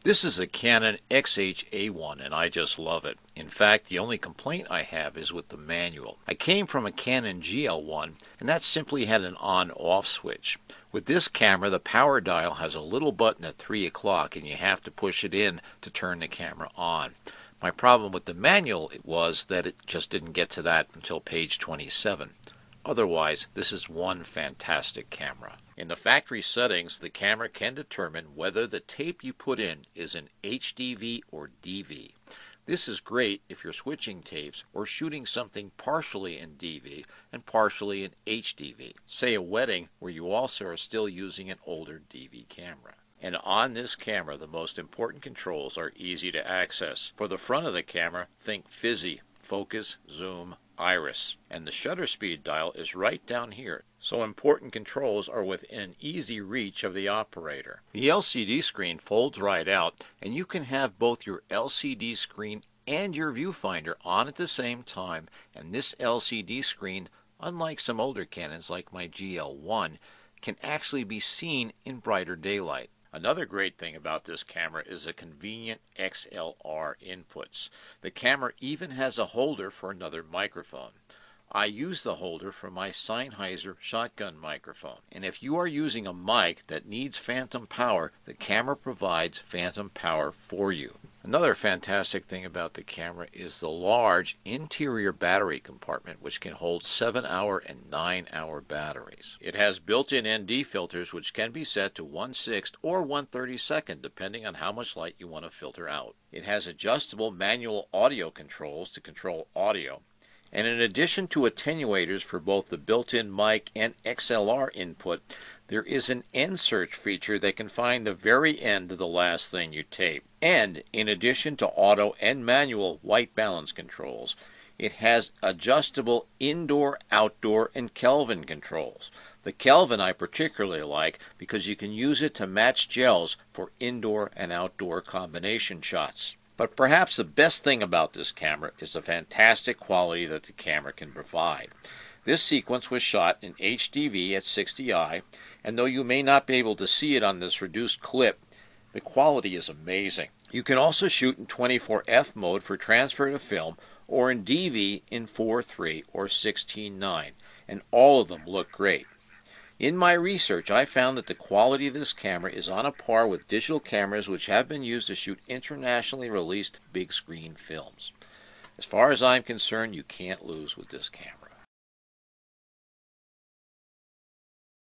This is a Canon XHA1 and I just love it. In fact, the only complaint I have is with the manual. I came from a Canon GL1 and that simply had an on-off switch. With this camera, the power dial has a little button at 3 o'clock and you have to push it in to turn the camera on. My problem with the manual was that it just didn't get to that until page 27. Otherwise, this is one fantastic camera. In the factory settings, the camera can determine whether the tape you put in is an HDV or DV. This is great if you're switching tapes or shooting something partially in DV and partially in HDV, say a wedding where you also are still using an older DV camera. And on this camera, the most important controls are easy to access. For the front of the camera, think fizzy, focus, zoom, iris, and the shutter speed dial is right down here, so important controls are within easy reach of the operator. The LCD screen folds right out and you can have both your LCD screen and your viewfinder on at the same time, and this LCD screen, unlike some older Canons like my GL1, can actually be seen in brighter daylight. Another great thing about this camera is the Convenient Xlr Inputs. The camera even has a holder for another microphone. I use the holder for my Sennheiser shotgun microphone. And if you are using a mic that needs phantom power, the camera provides phantom power for you. Another fantastic thing about the camera is the large interior battery compartment, which can hold 7-hour and 9-hour batteries. It has built-in ND filters which can be set to 1/6 or 1/32 depending on how much light you want to filter out. It has adjustable manual audio controls to control audio. And in addition to attenuators for both the built-in mic and XLR input, there is an end search feature that can find the very end of the last thing you tape. And in addition to auto and manual white balance controls, it has adjustable indoor, outdoor, and Kelvin controls. The Kelvin I particularly like because you can use it to match gels for indoor and outdoor combination shots. But perhaps the best thing about this camera is the fantastic quality that the camera can provide. This sequence was shot in HDV at 60i, and though you may not be able to see it on this reduced clip, the quality is amazing. You can also shoot in 24F mode for transfer to film, or in DV in 4.3 or 16.9, and all of them look great. In my research, I found that the quality of this camera is on a par with digital cameras which have been used to shoot internationally released big screen films. As far as I'm concerned, you can't lose with this camera.